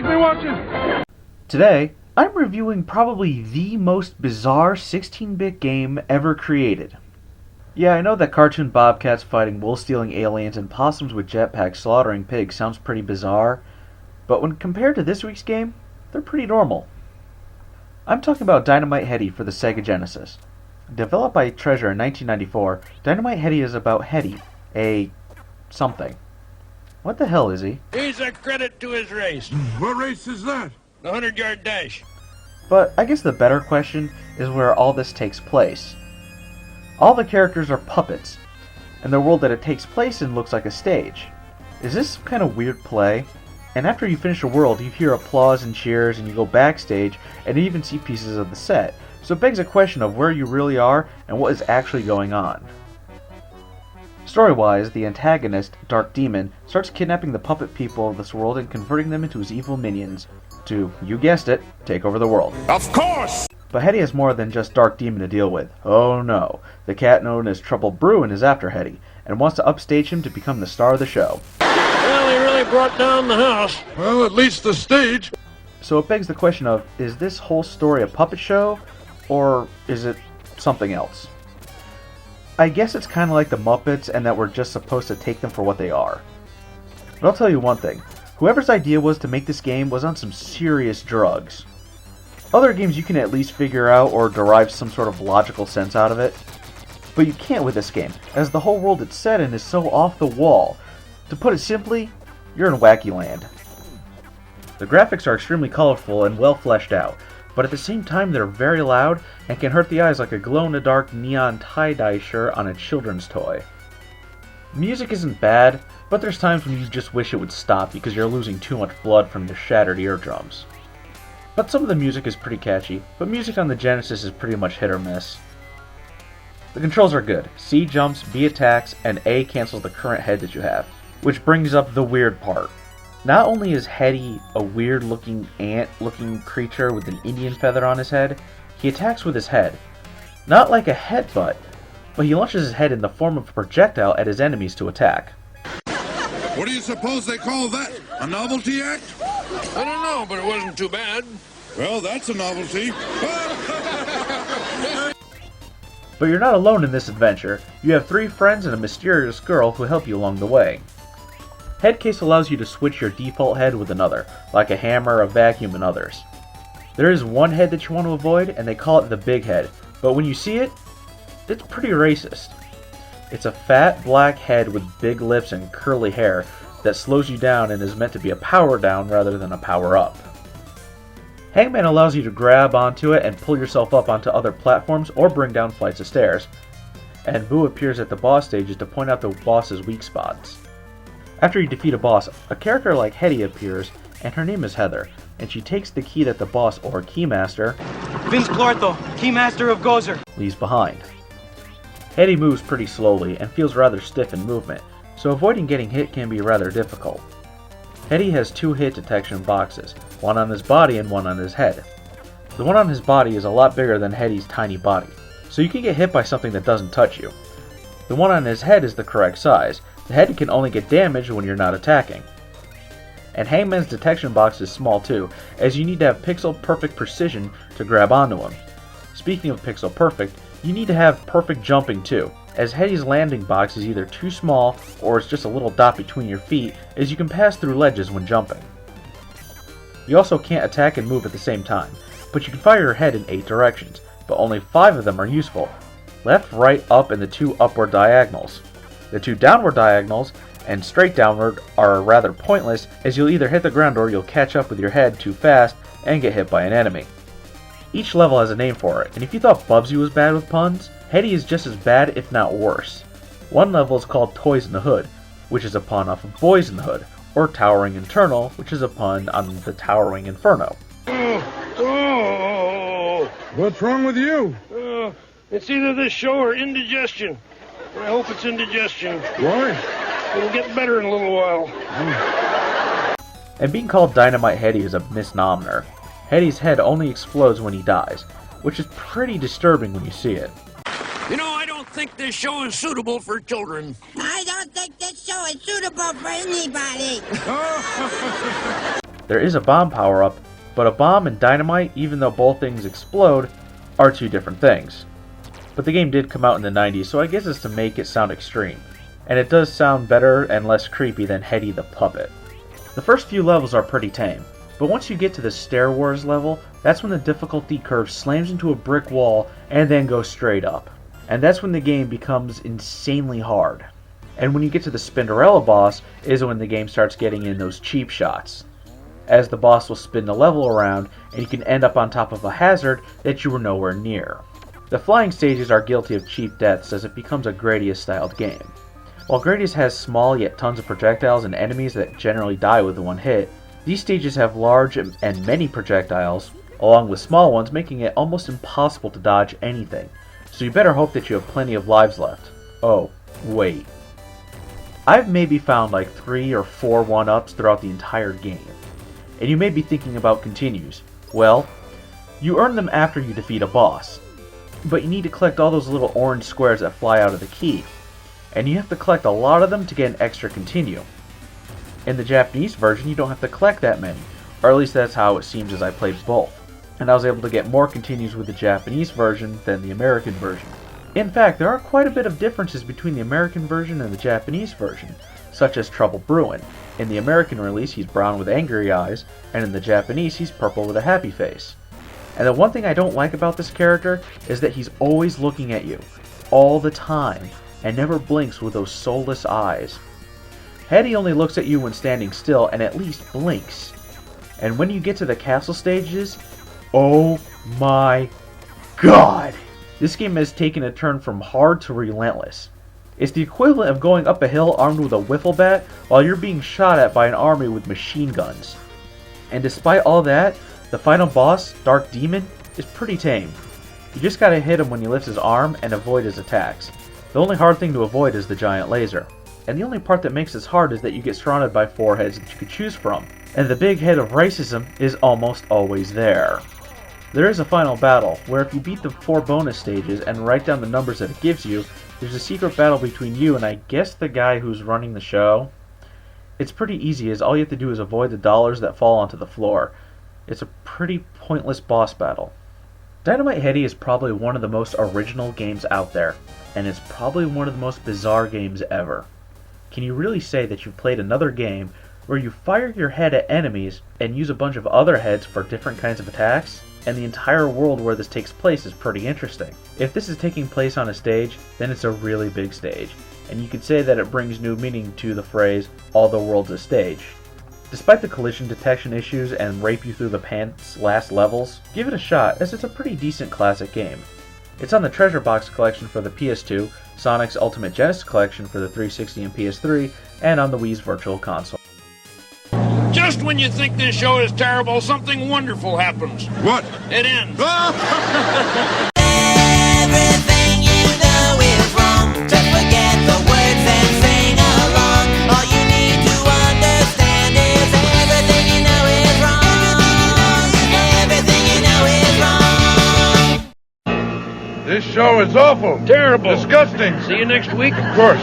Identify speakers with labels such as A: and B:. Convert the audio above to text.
A: make me watch it!
B: Today, I'm reviewing probably the most bizarre 16-bit game ever created. Yeah, I know that cartoon bobcats fighting wool-stealing aliens and possums with jetpacks slaughtering pigs sounds pretty bizarre, but when compared to this week's game, they're pretty normal. I'm talking about Dynamite Headdy for the Sega Genesis. Developed by Treasure in 1994, Dynamite Headdy is about Headdy, a something. What the hell is he?
C: He's a credit to his race.
A: What race is that?
C: The 100-yard dash.
B: But I guess the better question is where all this takes place. All the characters are puppets, and the world that it takes place in looks like a stage. Is this some kind of weird play? And after you finish a world, you hear applause and cheers, and you go backstage, and you even see pieces of the set. So it begs a question of where you really are, and what is actually going on. Story-wise, the antagonist, Dark Demon, starts kidnapping the puppet people of this world and converting them into his evil minions to, you guessed it, take over the world.
A: Of course!
B: But Headdy has more than just Dark Demon to deal with. Oh no, the cat known as Trouble Bruin is after Headdy, and wants to upstage him to become the star of the show.
C: Well, he really brought down the house.
A: Well, at least the stage.
B: So it begs the question of, is this whole story a puppet show, or is it something else? I guess it's kind of like the Muppets, and that we're just supposed to take them for what they are. But I'll tell you one thing, whoever's idea was to make this game was on some serious drugs. Other games you can at least figure out or derive some sort of logical sense out of it. But you can't with this game, as the whole world it's set in is so off the wall. To put it simply, you're in wacky land. The graphics are extremely colorful and well fleshed out, but at the same time they're very loud and can hurt the eyes like a glow-in-the-dark neon tie-dye shirt on a children's toy. Music isn't bad, but there's times when you just wish it would stop because you're losing too much blood from your shattered eardrums. But some of the music is pretty catchy, but music on the Genesis is pretty much hit or miss. The controls are good. C jumps, B attacks, and A cancels the current head that you have. Which brings up the weird part. Not only is Headdy a weird-looking ant-looking creature with an Indian feather on his head, he attacks with his head. Not like a headbutt, but he launches his head in the form of a projectile at his enemies to attack.
A: What do you suppose they call that? A novelty act?
C: I don't know, but it wasn't too bad.
A: Well, that's a novelty.
B: But you're not alone in this adventure. You have 3 friends and a mysterious girl who help you along the way. Headcase allows you to switch your default head with another, like a hammer, a vacuum, and others. There is one head that you want to avoid, and they call it the big head, but when you see it, it's pretty racist. It's a fat, black head with big lips and curly hair that slows you down and is meant to be a power down rather than a power up. Hangman allows you to grab onto it and pull yourself up onto other platforms or bring down flights of stairs. And Boo appears at the boss stages to point out the boss's weak spots. After you defeat a boss, a character like Headdy appears, and her name is Heather, and she takes the key that the boss, or Keymaster,
D: Vince Clortho, Keymaster of Gozer,
B: leaves behind. Headdy moves pretty slowly and feels rather stiff in movement, so avoiding getting hit can be rather difficult. Headdy has 2 hit detection boxes, one on his body and one on his head. The one on his body is a lot bigger than Headdy's tiny body, so you can get hit by something that doesn't touch you. The one on his head is the correct size. The head can only get damaged when you're not attacking. And Hangman's detection box is small too, as you need to have pixel perfect precision to grab onto him. Speaking of pixel perfect, you need to have perfect jumping too, as Headdy's landing box is either too small or it's just a little dot between your feet, as you can pass through ledges when jumping. You also can't attack and move at the same time, but you can fire your head in 8 directions, but only 5 of them are useful. Left, right, up, and the 2 upward diagonals. The 2 downward diagonals and straight downward are rather pointless, as you'll either hit the ground or you'll catch up with your head too fast and get hit by an enemy. Each level has a name for it, and if you thought Bubsy was bad with puns, Headdy is just as bad if not worse. One level is called Toys in the Hood, which is a pun off of Boys in the Hood, or Towering Internal, which is a pun on the Towering Inferno.
A: What's wrong with you?
C: It's either this show or indigestion. I hope it's indigestion.
A: Why?
C: It'll get better in a little while.
B: And being called Dynamite Headdy is a misnomer. Headdy's head only explodes when he dies, which is pretty disturbing when you see it.
C: You know, I don't think this show is suitable for children.
E: I don't think this show is suitable for anybody.
B: There is a bomb power-up, but a bomb and dynamite, even though both things explode, are two different things. But the game did come out in the 90s, so I guess it's to make it sound extreme. And it does sound better and less creepy than Headdy the Puppet. The first few levels are pretty tame, but once you get to the Stair Wars level, that's when the difficulty curve slams into a brick wall and then goes straight up. And that's when the game becomes insanely hard. And when you get to the Spinderella boss is when the game starts getting in those cheap shots, as the boss will spin the level around and you can end up on top of a hazard that you were nowhere near. The flying stages are guilty of cheap deaths as it becomes a Gradius-styled game. While Gradius has small yet tons of projectiles and enemies that generally die with one hit, these stages have large and many projectiles, along with small ones, making it almost impossible to dodge anything, so you better hope that you have plenty of lives left. Oh, wait. I've maybe found like 3 or 4 1-ups throughout the entire game, and you may be thinking about continues. Well, you earn them after you defeat a boss, but you need to collect all those little orange squares that fly out of the key, and you have to collect a lot of them to get an extra continue. In the Japanese version, you don't have to collect that many, or at least that's how it seems as I played both, and I was able to get more continues with the Japanese version than the American version. In fact, there are quite a bit of differences between the American version and the Japanese version, such as Trouble Bruin. In the American release, he's brown with angry eyes, and in the Japanese, he's purple with a happy face. And the one thing I don't like about this character is that he's always looking at you, all the time, and never blinks with those soulless eyes. Headdy only looks at you when standing still and at least blinks. And when you get to the castle stages, oh my god! This game has taken a turn from hard to relentless. It's the equivalent of going up a hill armed with a wiffle bat while you're being shot at by an army with machine guns. And despite all that, the final boss, Dark Demon, is pretty tame. You just gotta hit him when he lifts his arm and avoid his attacks. The only hard thing to avoid is the giant laser. And the only part that makes this hard is that you get surrounded by 4 heads that you could choose from. And the big head of racism is almost always there. There is a final battle, where if you beat the 4 bonus stages and write down the numbers that it gives you, there's a secret battle between you and I guess the guy who's running the show. It's pretty easy, as all you have to do is avoid the dollars that fall onto the floor. It's a pretty pointless boss battle. Dynamite Headdy is probably one of the most original games out there, and it's probably one of the most bizarre games ever. Can you really say that you've played another game where you fire your head at enemies and use a bunch of other heads for different kinds of attacks? And the entire world where this takes place is pretty interesting. If this is taking place on a stage, then it's a really big stage, and you could say that it brings new meaning to the phrase, all the world's a stage. Despite the collision detection issues and rape you through the pants last levels, give it a shot, as it's a pretty decent classic game. It's on the Treasure Box collection for the PS2, Sonic's Ultimate Genesis collection for the 360 and PS3, and on the Wii's Virtual Console.
C: Just when you think this show is terrible, something wonderful happens.
A: What?
C: It ends.
E: Everything you know is wrong. Just forget the words and sing along. All you need to understand is everything you know is wrong. Everything you know is wrong.
A: This show is awful.
C: Terrible.
A: Disgusting.
C: See you next week.
A: Of course.